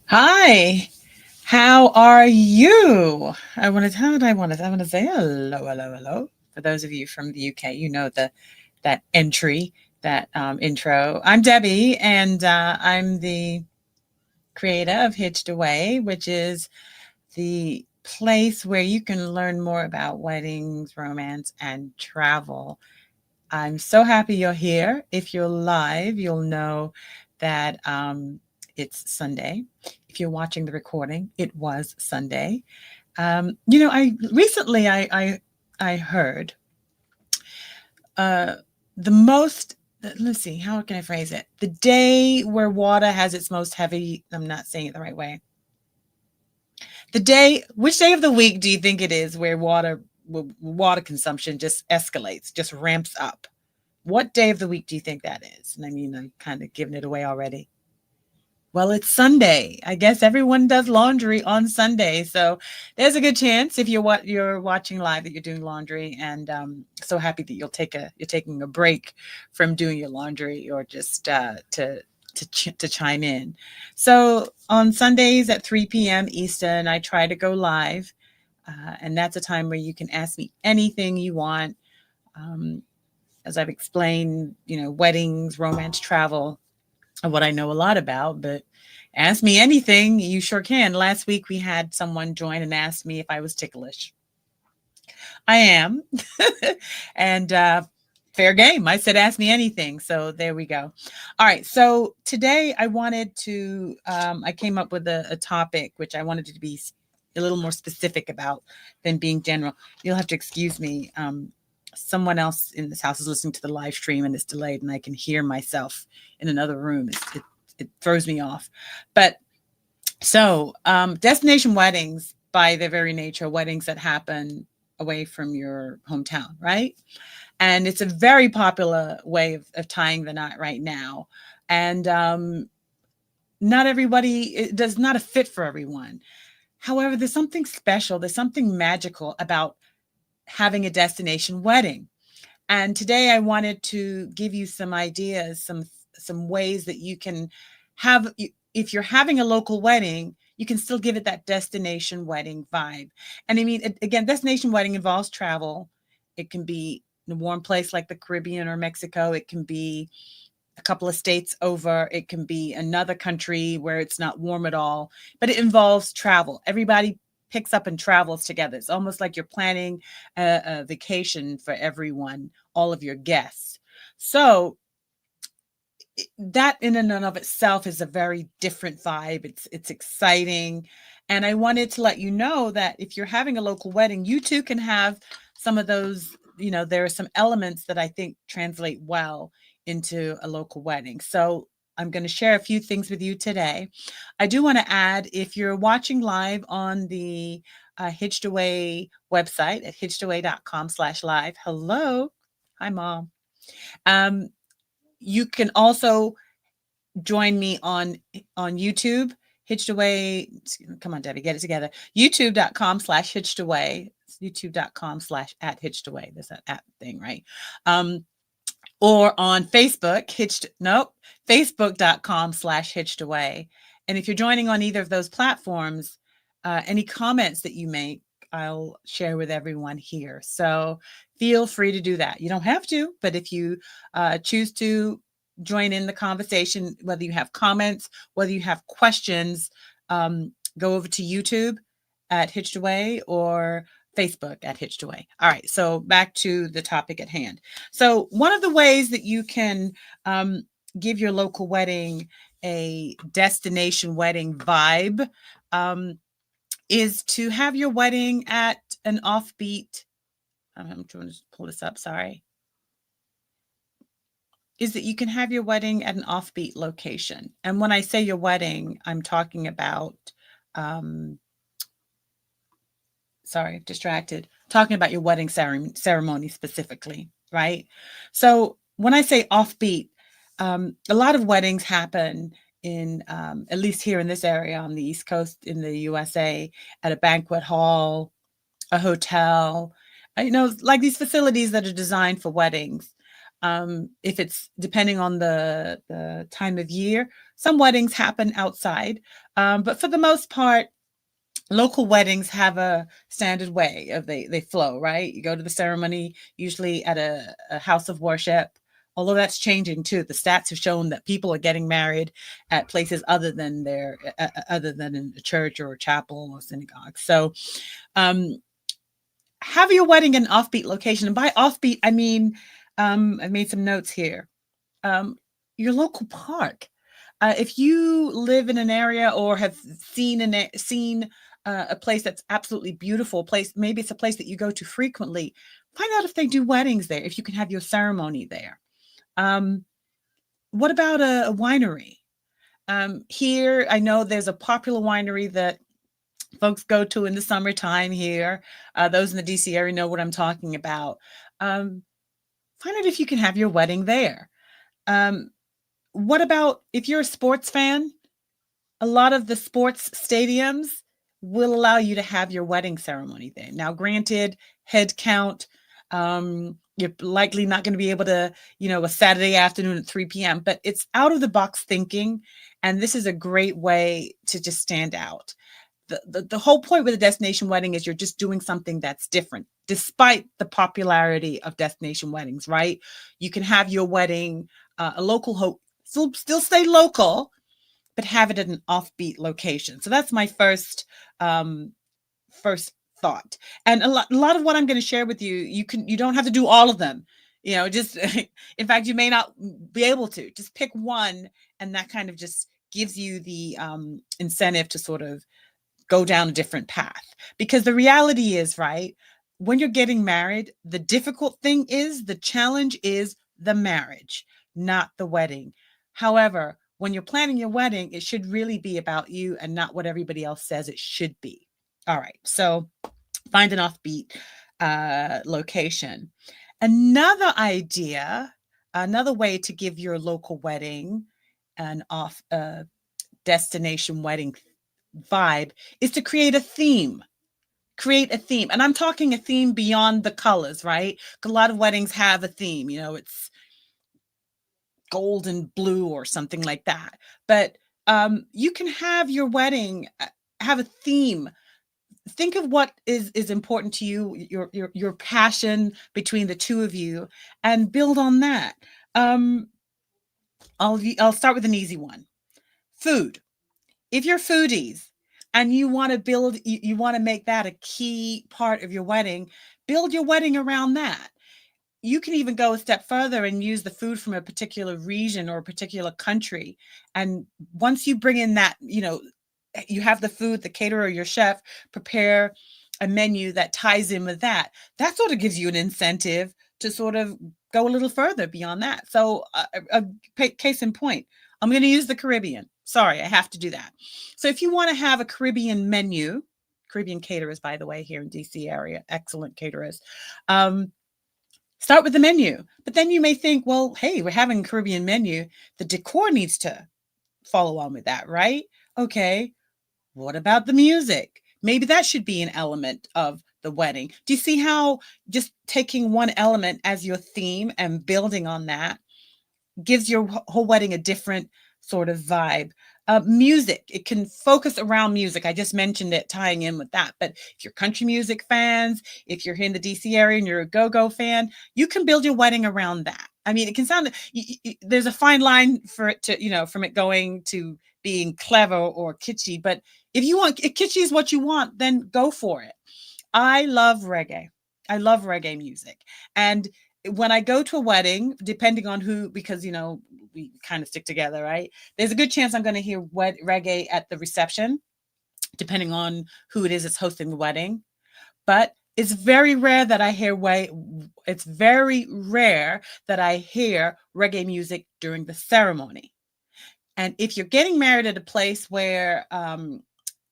Hi, how are you? I want to say hello, hello, hello. For those of you from the UK, you know that entry, that intro. I'm Debbie, and I'm the creator of Hitched Away, which is the place where you can learn more about weddings, romance, and travel. I'm so happy you're here. If you're live, you'll know that it's Sunday. If you're watching the recording, it was Sunday. I recently I heard uh, the most. Let's see, how can I phrase it? The day where water has its most heavy. I'm not saying it the right way. Which day of the week do you think it is where water consumption just escalates, just ramps up? What day of the week do you think that is? And I mean, I'm kind of giving it away already. Well, it's Sunday. I guess everyone does laundry on Sunday, so there's a good chance if you're watching live that you're doing laundry. And so happy that you're taking a break from doing your laundry or just to chime in. So on Sundays at 3 p.m. Eastern, I try to go live, and that's a time where you can ask me anything you want. Um, as I've explained, weddings, romance, travel, what I know a lot about, but ask me anything, you sure can. Last week we had someone join and ask me if I was ticklish. I am. and fair game. I said, ask me anything. So there we go. All right. So today I came up with a topic which I wanted to be a little more specific about than being general. You'll have to excuse me. Someone else in this house is listening to the live stream and it's delayed and I can hear myself in another room. It throws me off. But destination weddings, by their very nature, weddings that happen away from your hometown, right? And it's a very popular way of tying the knot right now. And not everybody, it does not a fit for everyone. However, there's something special, there's something magical about having a destination wedding. And today I wanted to give you some ideas, some ways that you can have, if you're having a local wedding, you can still give it that destination wedding vibe. And I mean, again, destination wedding involves travel. It can be in a warm place like the Caribbean or Mexico. It can be a couple of states over. It can be another country where it's not warm at all, but it involves travel. Everybody picks up and travels together. It's almost like you're planning a vacation for everyone, all of your guests. So that in and of itself is a very different vibe. It's exciting. And I wanted to let you know that if you're having a local wedding, you too can have some of those, there are some elements that I think translate well into a local wedding. So I'm going to share a few things with you today. I do want to add, if you're watching live on the Hitched Away website at hitchedaway.com/live. Hello. Hi, Mom. Um, you can also join me on YouTube, Hitched Away. Come on, Debbie, get it together. YouTube.com/Hitched Away. YouTube.com/at Hitched Away. There's that at thing, right? Or on Facebook, Facebook.com/Hitched Away. And if you're joining on either of those platforms, any comments that you make, I'll share with everyone here. So feel free to do that. You don't have to, but if you choose to join in the conversation, whether you have comments, whether you have questions, go over to YouTube at Hitched Away or Facebook at Hitched Away. All right, so back to the topic at hand. So one of the ways that you can give your local wedding a destination wedding vibe is to have your wedding at an offbeat. I'm trying to pull this up. Sorry. Is that you can have your wedding at an offbeat location. And when I say your wedding, I'm talking about, sorry, distracted, talking about your wedding ceremony specifically, right? So when I say offbeat, a lot of weddings happen in, at least here in this area on the East Coast in the USA, at a banquet hall, a hotel, like these facilities that are designed for weddings. If it's depending on the time of year, some weddings happen outside, but for the most part, local weddings have a standard way of they flow, right? You go to the ceremony usually at a house of worship, although that's changing too. The stats have shown that people are getting married at places other than in a church or a chapel or synagogue. So um, have your wedding in an offbeat location, and by offbeat I mean I've made some notes here. um, your local park. If you live in an area or have seen a place that's absolutely beautiful, place maybe it's a place that you go to frequently. Find out if they do weddings there. If you can have your ceremony there. Um, what about a winery? Here, I know there's a popular winery that folks go to in the summertime here. Those in the DC area know what I'm talking about. Um, find out if you can have your wedding there. Um, What about if you're a sports fan? A lot of the sports stadiums will allow you to have your wedding ceremony there. Now, granted, head count, you're likely not going to be able to, a Saturday afternoon at 3 p.m., but it's out of the box thinking. And this is a great way to just stand out. The whole point with a destination wedding is you're just doing something that's different, despite the popularity of destination weddings, right? You can have your wedding, a local still stay local, but have it at an offbeat location. So that's my first thought. And a lot of what I'm going to share with you, you don't have to do all of them. Just in fact, you may not be able to. Just pick one, and that kind of just gives you the incentive to sort of go down a different path. Because the reality is, right, when you're getting married, the challenge is the marriage, not the wedding. However, when you're planning your wedding, it should really be about you and not what everybody else says it should be. All right, so find an offbeat location. Another idea, another way to give your local wedding an off destination wedding vibe is to create a theme. Create a theme. And I'm talking a theme beyond the colors, right? A lot of weddings have a theme, it's gold and blue or something like that. But you can have your wedding have a theme. Think of what is important to you, your passion between the two of you, and build on that. Um, I'll start with an easy one. Food. If you're foodies and you want to make that a key part of your wedding, build your wedding around that. You can even go a step further and use the food from a particular region or a particular country. And once you bring in that, you have the food, the caterer, your chef prepare a menu that ties in with that. That sort of gives you an incentive to sort of go a little further beyond that. So, case in point, I'm going to use the Caribbean. Sorry, I have to do that. So, if you want to have a Caribbean menu, Caribbean caterers, by the way, here in DC area, excellent caterers. Start with the menu, but then you may think, well, hey, we're having a Caribbean menu. The decor needs to follow on with that, right? Okay, what about the music? Maybe that should be an element of the wedding. Do you see how just taking one element as your theme and building on that gives your whole wedding a different sort of vibe? Music, it can focus around music. I just mentioned it tying in with that. But if you're country music fans, if you're here in the DC area and you're a go-go fan, you can build your wedding around that. I mean, it can sound, there's a fine line for it to, from it going to being clever or kitschy. But if kitschy is what you want, then go for it. I love reggae. I love reggae music. And when I go to a wedding, depending on who, because, we kind of stick together, right? There's a good chance I'm going to hear reggae at the reception, depending on who it is that's hosting the wedding. But it's very rare that I hear reggae music during the ceremony. And if you're getting married at a place where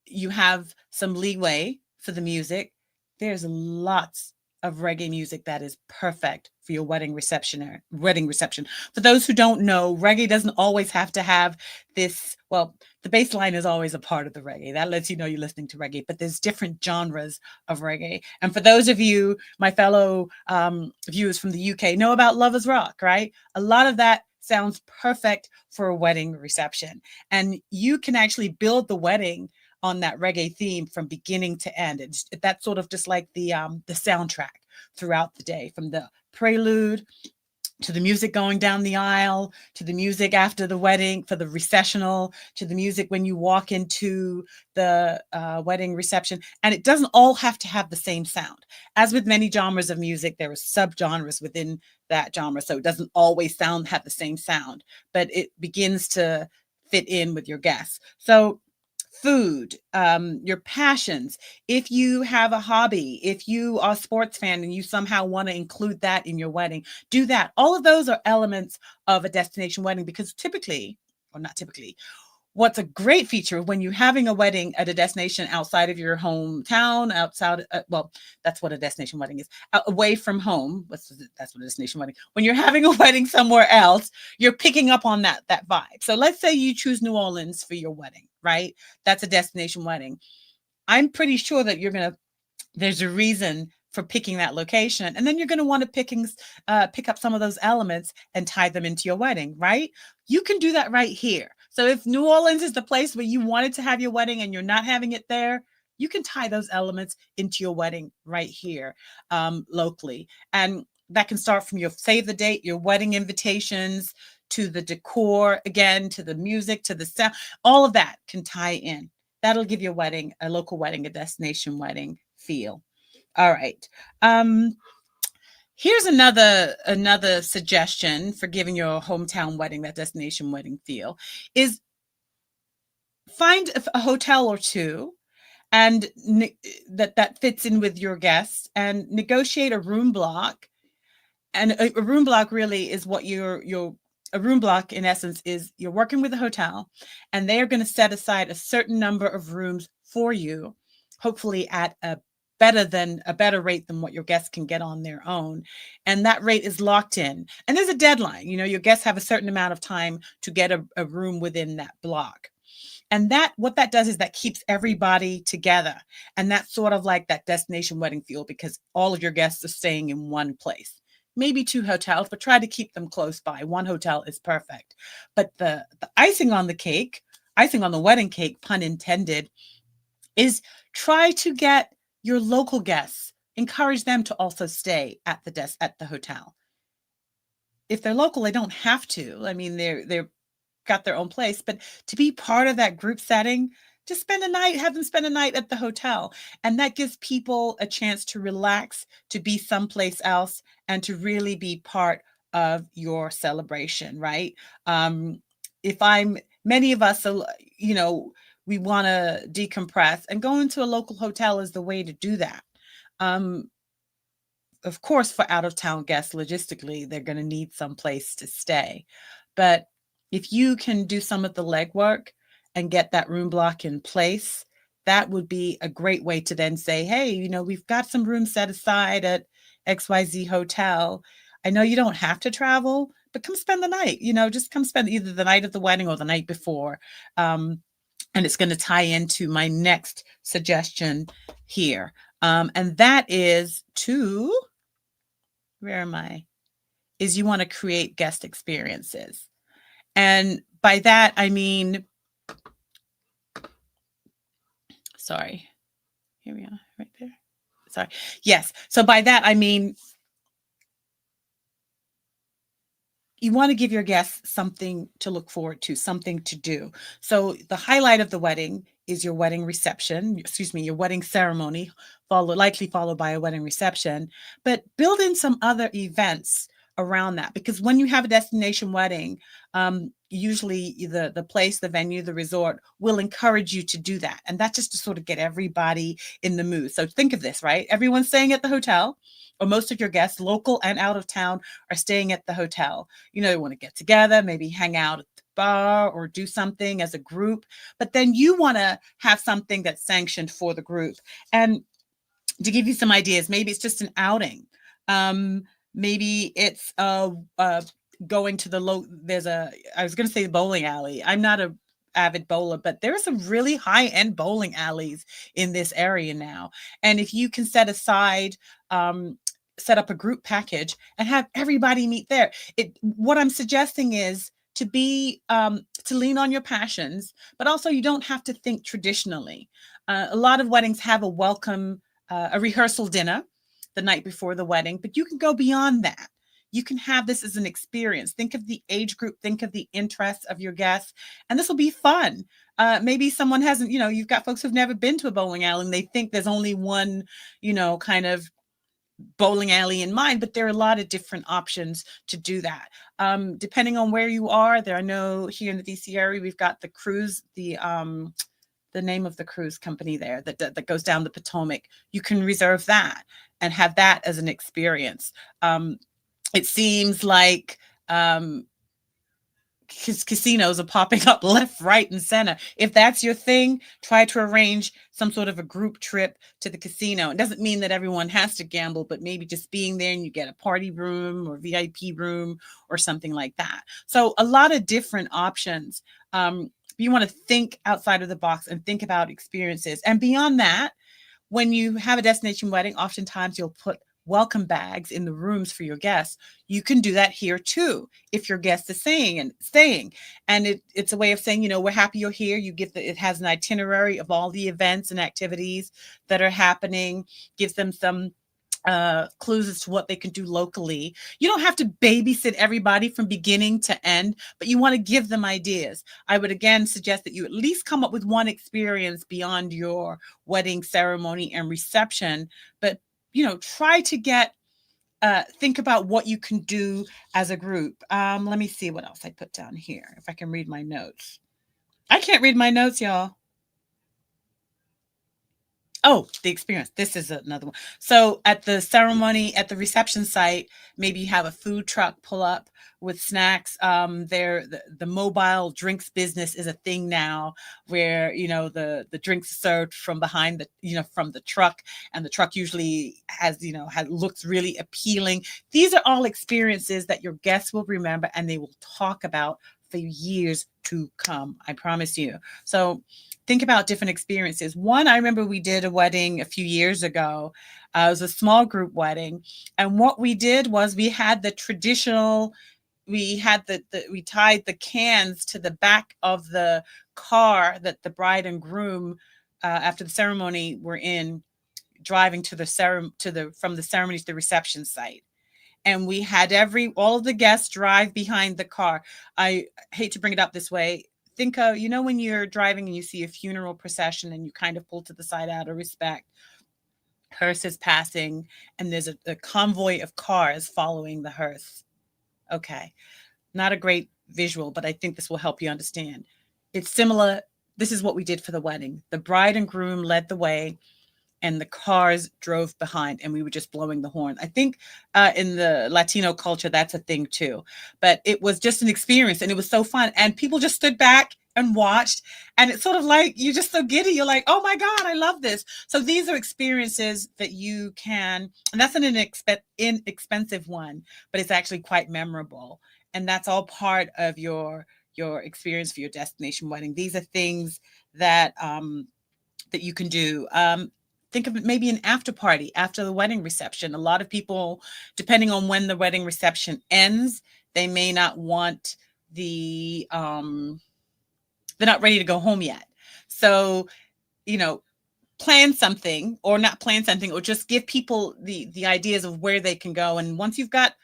you have some leeway for the music, there's lots of reggae music that is perfect for your wedding reception. For those who don't know, reggae doesn't always have to have this, well, the bass line is always a part of the reggae. That lets you know you're listening to reggae, but there's different genres of reggae. And for those of you, my fellow viewers from the UK, know about Lovers Rock, right? A lot of that sounds perfect for a wedding reception. And you can actually build the wedding on that reggae theme from beginning to end. That's sort of just like the soundtrack throughout the day, from the prelude to the music going down the aisle, to the music after the wedding for the recessional, to the music when you walk into the wedding reception. And it doesn't all have to have the same sound. As with many genres of music, there are subgenres within that genre. So it doesn't always have the same sound, but it begins to fit in with your guests. So food, your passions. If you have a hobby, if you are a sports fan and you somehow want to include that in your wedding, do that. All of those are elements of a destination wedding because typically, or not typically, what's a great feature when you're having a wedding at a destination outside of your hometown, outside, well, that's what a destination wedding is, away from home. That's what a destination wedding. When you're having a wedding somewhere else, you're picking up on that vibe. So let's say you choose New Orleans for your wedding, right? That's a destination wedding. I'm pretty sure that there's a reason for picking that location. And then you're going to want to pick up some of those elements and tie them into your wedding, right? You can do that right here. So if New Orleans is the place where you wanted to have your wedding and you're not having it there, you can tie those elements into your wedding right here locally. And that can start from your save the date, your wedding invitations, to the decor, again, to the music, to the sound. All of that can tie in. That'll give your wedding, a local wedding, a destination wedding feel. All right. Here's another suggestion for giving your hometown wedding that destination wedding feel is find a hotel or two and that fits in with your guests and negotiate a room block. And a room block really is what a room block in essence is you're working with a hotel and they are going to set aside a certain number of rooms for you, hopefully at a better rate than what your guests can get on their own. And that rate is locked in. And there's a deadline. Your guests have a certain amount of time to get a room within that block. And what that does is that keeps everybody together. And that's sort of like that destination wedding feel because all of your guests are staying in one place. Maybe two hotels, but try to keep them close by. One hotel is perfect. But the icing on the wedding cake, pun intended, is try to get your local guests, encourage them to also stay at the hotel. If they're local, they don't have to. I mean, they're got their own place, but to be part of that group setting, just have them spend a night at the hotel. And that gives people a chance to relax, to be someplace else, and to really be part of your celebration, right? Many of us, we want to decompress, and going to a local hotel is the way to do that. Of course, for out-of-town guests, logistically, they're going to need some place to stay. But if you can do some of the legwork and get that room block in place, that would be a great way to then say, hey, we've got some room set aside at XYZ Hotel. I know you don't have to travel, but come spend the night. Just come spend either the night of the wedding or the night before. And it's going to tie into my next suggestion here. And that is where am I? Is you want to create guest experiences. And by that, I mean, sorry, here we are, right there. Sorry. Yes. So by that, I mean, you want to give your guests something to look forward to, something to do. So the highlight of the wedding is your wedding reception, your wedding ceremony, likely followed by a wedding reception, but build in some other events around that. Because when you have a destination wedding, usually the place, the venue, the resort will encourage you to do that. And that's just to sort of get everybody in the mood. So think of this, right? Everyone's staying at the hotel, or most of your guests, local and out of town, are staying at the hotel. They want to get together, maybe hang out at the bar or do something as a group. But then you want to have something that's sanctioned for the group. And to give you some ideas, maybe it's just an outing. Um, maybe it's going to the low. There's a. I was going to say bowling alley. I'm not a avid bowler, but there are some really high end bowling alleys in this area now. And if you can set aside, set up a group package and have everybody meet there. It. What I'm suggesting is to be to lean on your passions, but also you don't have to think traditionally. A lot of weddings have a welcome a rehearsal dinner the night before the wedding, but you can go beyond that. You can have this as an experience. Think of the age group, think of the interests of your guests, and this will be fun. Maybe someone hasn't, you've got folks who've never been to a bowling alley and they think there's only one, kind of bowling alley in mind, but there are a lot of different options to do that. Depending on where you are, I know here in the DC area, we've got the cruise, the name of the cruise company there that goes down the Potomac. You can reserve that and have that as an experience. It seems like casinos are popping up left, right, and center. If that's your thing, try to arrange some sort of a group trip to the casino. It doesn't mean that everyone has to gamble, but maybe just being there and you get a party room or VIP room or something like that. So a lot of different options. You want to think outside of the box and think about experiences. And beyond that, when you have a destination wedding, oftentimes you'll put welcome bags in the rooms for your guests. You can do that here too, if your guest is staying. And it's a way of saying, we're happy you're here. It has an itinerary of all the events and activities that are happening, gives them some clues as to what they can do locally. You don't have to babysit everybody from beginning to end, but you want to give them ideas. I would again suggest that you at least come up with one experience beyond your wedding ceremony and reception, but try to think about what you can do as a group. Let me see what else I put down here, if I can read my notes. I can't read my notes, y'all. Oh, the experience. This is another one. So at the ceremony, at the reception site, maybe you have a food truck pull up with snacks. The mobile drinks business is a thing now, where the drinks are served from behind from the truck, and the truck usually looks really appealing. These are all experiences that your guests will remember and they will talk about for years to come. I promise you. So think about different experiences. One, I remember we did a wedding a few years ago. It was a small group wedding. And what we did was we had the traditional, we tied the cans to the back of the car that the bride and groom, after the ceremony, were in, driving from the ceremony to the reception site. And we had all of the guests drive behind the car. I hate to bring it up this way. Think of, when you're driving and you see a funeral procession and you kind of pull to the side out of respect, hearse is passing and there's a convoy of cars following the hearse. Okay. Not a great visual, but I think this will help you understand. It's similar. This is what we did for the wedding. The bride and groom led the way and the cars drove behind and we were just blowing the horn. I think in the Latino culture, that's a thing too. But it was just an experience and it was so fun. And people just stood back and watched. And it's sort of like, you're just so giddy. You're like, oh my God, I love this. So these are experiences that you can, and that's an inexpensive one, but it's actually quite memorable. And that's all part of your experience for your destination wedding. These are things that that you can do. Think of it maybe an after party after the wedding reception. A lot of people, depending on when the wedding reception ends, they may not want they're not ready to go home yet. So, plan something or not plan something, or just give people the ideas of where they can go. And once you've got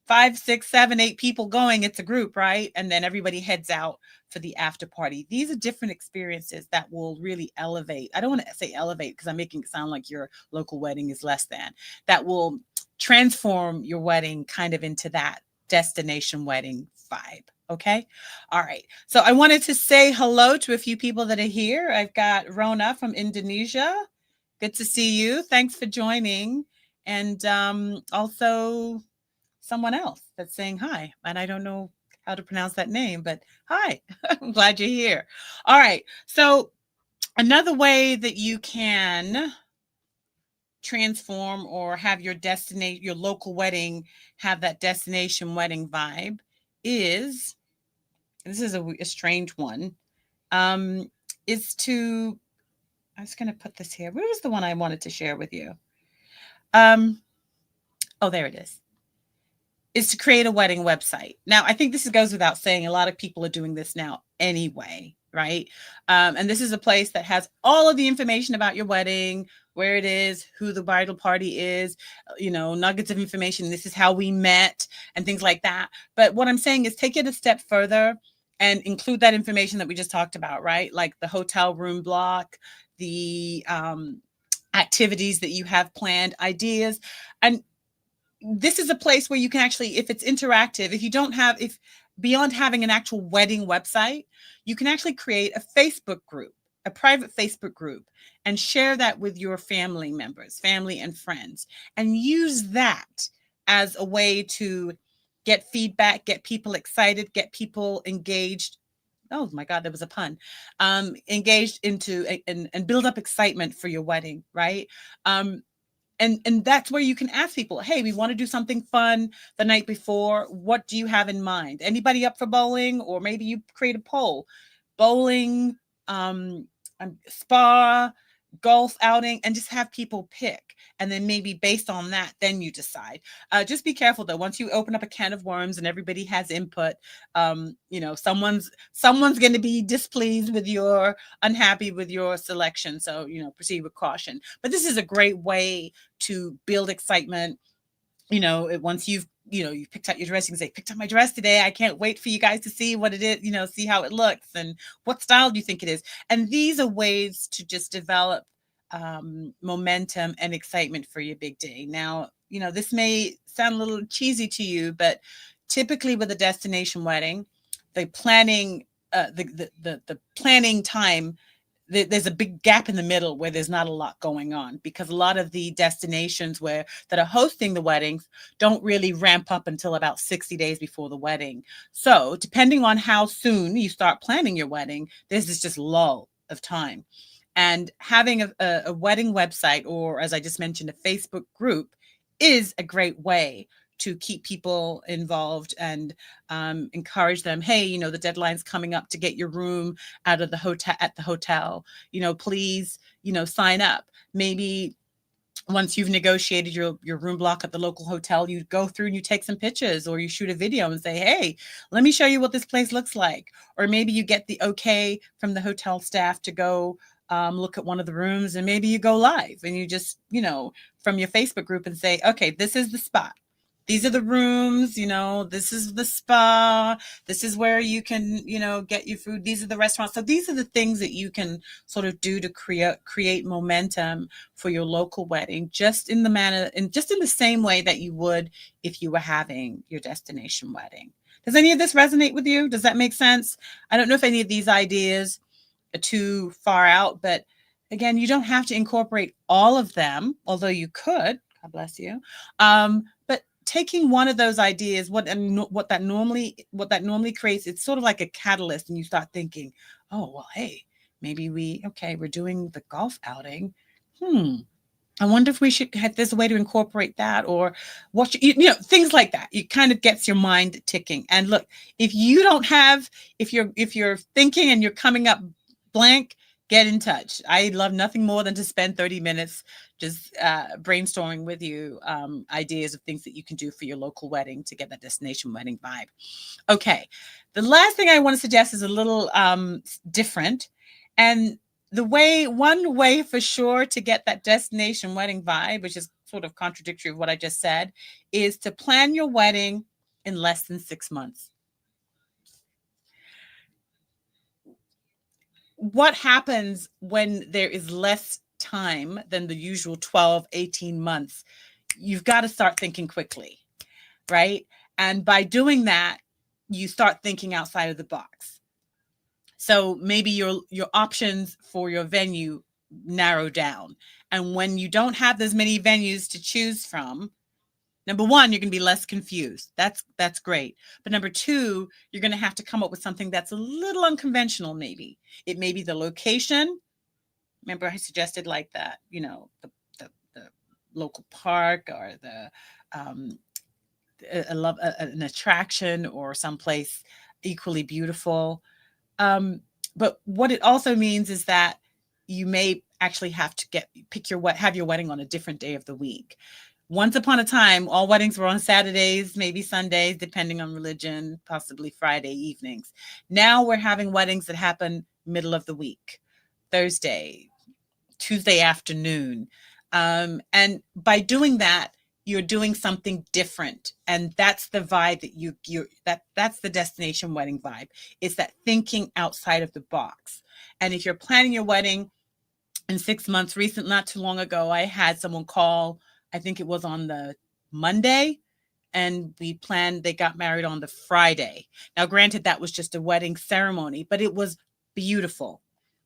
5, 6, 7, 8 people going, it's a group, right? And then everybody heads out for the after party. These are different experiences that will really elevate. I don't want to say elevate because I'm making it sound like your local wedding is less than. That will transform your wedding kind of into that destination wedding vibe. Okay. All right. So I wanted to say hello to a few people that are here. I've got Rona from Indonesia. Good to see you. Thanks for joining. And also someone else that's saying hi, and I don't know how to pronounce that name, but hi. I'm glad you're here. All right. So another way that you can transform or have your destination, your local wedding have that destination wedding vibe is, this is a strange one, um, is to, I was going to put this here. Where was the one I wanted to share with you? Um, oh, there it is to create a wedding website. Now, I think this goes without saying. A lot of people are doing this now anyway, right? And this is a place that has all of the information about your wedding, where it is, who the bridal party is, nuggets of information. This is how we met and things like that. But what I'm saying is take it a step further and include that information that we just talked about, right? Like the hotel room block, the activities that you have planned, ideas. And this is a place where you can actually, if it's interactive, if you don't have, if beyond having an actual wedding website, you can actually create a Facebook group, a private Facebook group, and share that with your family members, family and friends, and use that as a way to get feedback, get people excited, get people engaged. Oh my God, that was a pun. Engaged into and build up excitement for your wedding, right? And that's where you can ask people, hey, we want to do something fun the night before. What do you have in mind? Anybody up for bowling? Or maybe you create a poll. Bowling, spa, golf outing, and just have people pick. And then maybe based on that, then you decide. Just be careful though. Once you open up a can of worms and everybody has input, someone's going to be displeased with your, unhappy with your selection. So, proceed with caution. But this is a great way to build excitement. Once you've picked out your dress, you can say, picked out my dress today. I can't wait for you guys to see what it is, see how it looks and what style do you think it is. And these are ways to just develop momentum and excitement for your big day. Now, this may sound a little cheesy to you, but typically with a destination wedding, the planning, the planning time, there's a big gap in the middle where there's not a lot going on, because a lot of the destinations that are hosting the weddings don't really ramp up until about 60 days before the wedding. So depending on how soon you start planning your wedding, there's this just lull of time. And having a wedding website, or as I just mentioned, a Facebook group, is a great way to keep people involved and encourage them. Hey, the deadline's coming up to get your room out of the hotel at the hotel. Please, sign up. Maybe once you've negotiated your room block at the local hotel, you go through and you take some pictures, or you shoot a video and say, hey, let me show you what this place looks like. Or maybe you get the okay from the hotel staff to go look at one of the rooms, and maybe you go live and you just, from your Facebook group, and say, okay, this is the spot. These are the rooms, this is the spa. This is where you can, get your food. These are the restaurants. So these are the things that you can sort of do to create momentum for your local wedding, just in the same way that you would if you were having your destination wedding. Does any of this resonate with you? Does that make sense? I don't know if any of these ideas are too far out, but again, you don't have to incorporate all of them, although you could. God bless you. But taking one of those ideas, what that normally creates, it's sort of like a catalyst, and you start thinking, oh, well, hey, maybe we're doing the golf outing. I wonder if we should have this way to incorporate that, or what, things like that. It kind of gets your mind ticking. And look, if you're thinking and you're coming up blank, get in touch. I love nothing more than to spend 30 minutes just brainstorming with you ideas of things that you can do for your local wedding to get that destination wedding vibe. Okay. The last thing I want to suggest is a little different. And one way for sure to get that destination wedding vibe, which is sort of contradictory of what I just said, is to plan your wedding in less than 6 months. What happens when there is less time than the usual 12, 18 months? You've got to start thinking quickly, right? And by doing that, you start thinking outside of the box. So maybe your options for your venue narrow down. And when you don't have as many venues to choose from, number one, you're going to be less confused. That's great. But number two, you're going to have to come up with something that's a little unconventional. Maybe it may be the location. Remember, I suggested like that, the local park or the um, an attraction or someplace equally beautiful. Um, but what it also means is that you may actually have to have your wedding on a different day of the week. Once upon a time, all weddings were on Saturdays, maybe Sundays, depending on religion, possibly Friday evenings. Now we're having weddings that happen middle of the week, Thursday, Tuesday afternoon. And by doing that, you're doing something different. And that's the vibe that that's the destination wedding vibe. It's that thinking outside of the box. And if you're planning your wedding in 6 months, not too long ago, I had someone call, I think it was on the Monday, and they got married on the Friday. Now, granted, that was just a wedding ceremony, but it was beautiful.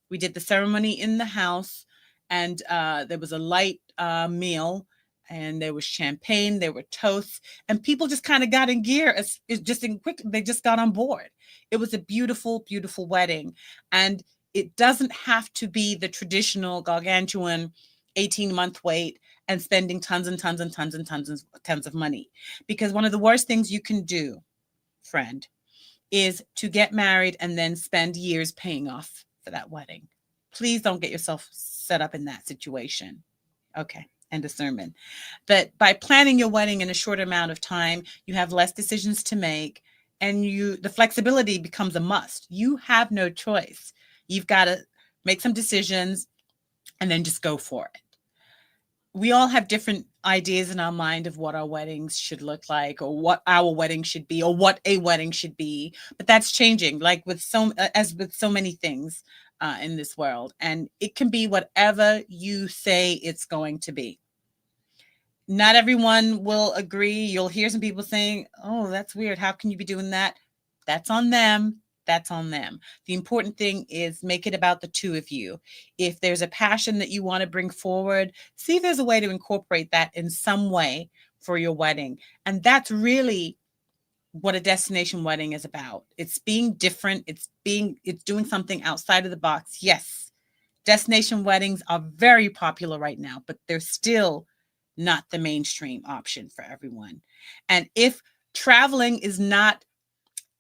We did the ceremony in the house, and there was a light meal, and there was champagne, there were toasts, and people just kind of got in gear. They just got on board. It was a beautiful, beautiful wedding, and it doesn't have to be the traditional gargantuan 18-month wait and spending tons and tons and tons and tons of money. Because one of the worst things you can do, friend, is to get married and then spend years paying off for that wedding. Please don't get yourself set up in that situation. Okay, end of sermon. But by planning your wedding in a short amount of time, you have less decisions to make, and the flexibility becomes a must. You have no choice. You've got to make some decisions and then just go for it. We all have different ideas in our mind of what our weddings should look like, or what our wedding should be, or what a wedding should be. But that's changing, like as with so many things in this world. And it can be whatever you say it's going to be. Not everyone will agree. You'll hear some people saying, "Oh, that's weird. How can you be doing that?" That's on them. That's on them. The important thing is make it about the two of you. If there's a passion that you want to bring forward, see if there's a way to incorporate that in some way for your wedding. And that's really what a destination wedding is about. It's being different. It's doing something outside of the box. Yes, destination weddings are very popular right now, but they're still not the mainstream option for everyone. And if traveling is not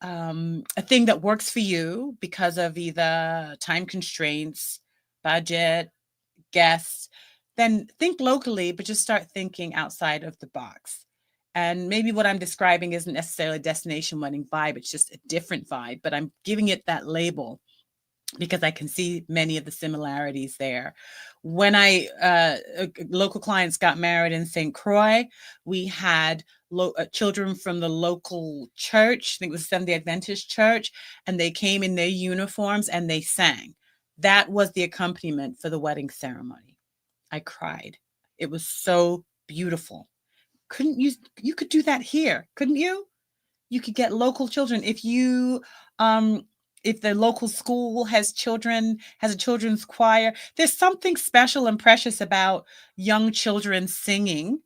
a thing that works for you because of either time constraints, budget, guests, then think locally, but just start thinking outside of the box. And maybe what I'm describing isn't necessarily a destination wedding vibe, it's just a different vibe, but I'm giving it that label because I can see many of the similarities there. When local clients got married in St. Croix, we had children from the local church, I think it was Seventh-day Adventist church, and they came in their uniforms and they sang. That was the accompaniment for the wedding ceremony. I cried. It was so beautiful. You could do that here, couldn't you? You could get local children. If the local school has a children's choir, there's something special and precious about young children singing,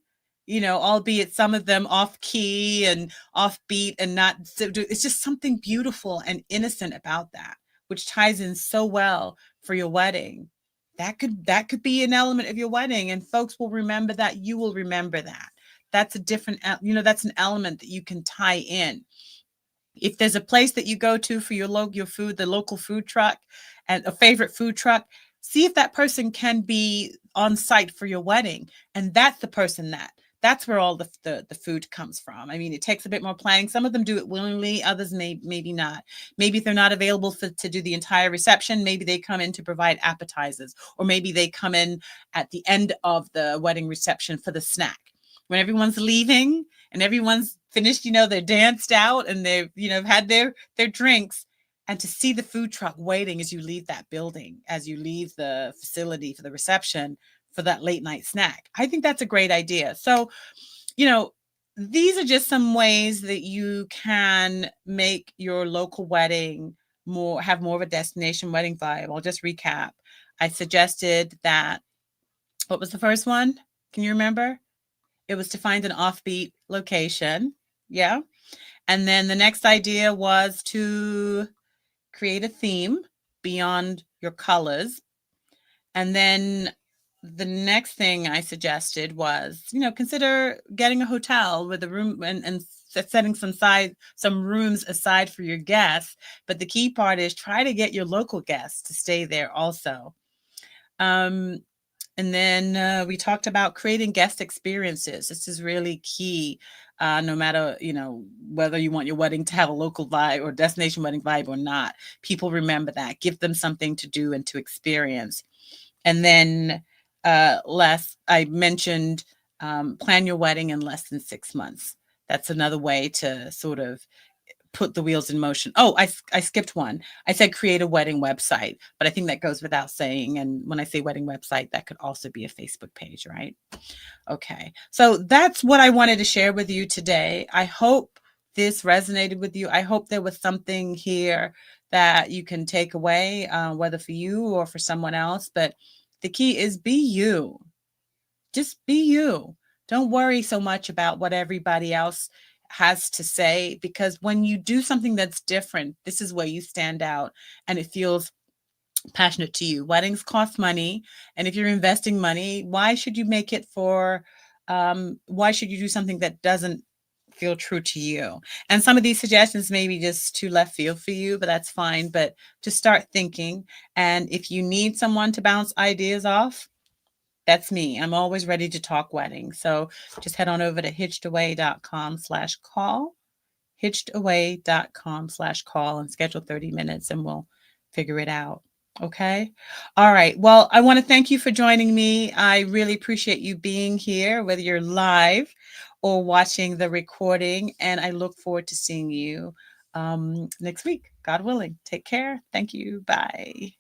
albeit some of them off key and offbeat and not, it's just something beautiful and innocent about that, which ties in so well for your wedding. That could be an element of your wedding, and folks will remember that. You will remember that. That's a different, that's an element that you can tie in. If there's a place that you go to for your food, the local food truck, and a favorite food truck, see if that person can be on site for your wedding. And that's the person that's where all the food comes from. I mean, it takes a bit more planning. Some of them do it willingly, others maybe not. Maybe if they're not available to do the entire reception, maybe they come in to provide appetizers, or maybe they come in at the end of the wedding reception for the snack. When everyone's leaving and everyone's finished, they're danced out and they've, had their drinks, and to see the food truck waiting as you leave that building, as you leave the facility for the reception for that late night snack. I think that's a great idea. So, these are just some ways that you can make your local wedding have more of a destination wedding vibe. I'll just recap. I suggested that, what was the first one? Can you remember? It was to find an offbeat location. Yeah. And then the next idea was to create a theme beyond your colors. And then the next thing I suggested was, consider getting a hotel with a room and setting some rooms aside for your guests. But the key part is try to get your local guests to stay there also. Um, and then we talked about creating guest experiences. This is really key. No matter, whether you want your wedding to have a local vibe or destination wedding vibe or not, people remember that. Give them something to do and to experience. And then I mentioned plan your wedding in less than 6 months. That's another way to sort of put the wheels in motion. Oh, I skipped one. I said create a wedding website, but I think that goes without saying. And when I say wedding website, that could also be a Facebook page, right? Okay. So that's what I wanted to share with you today. I hope this resonated with you. I hope there was something here that you can take away, whether for you or for someone else. But the key is be you. Just be you. Don't worry so much about what everybody else has to say, because when you do something that's different, this is where you stand out and it feels passionate to you. Weddings cost money, and if you're investing money, why should you do something that doesn't feel true to you? And some of these suggestions may be just too left field for you, but that's fine. But just start thinking. And if you need someone to bounce ideas off, that's me. I'm always ready to talk weddings. So just head on over to hitchedaway.com/call, hitchedaway.com/call, and schedule 30 minutes and we'll figure it out. Okay. All right. Well, I want to thank you for joining me. I really appreciate you being here, whether you're live or watching the recording. And I look forward to seeing you next week, God willing. Take care. Thank you. Bye.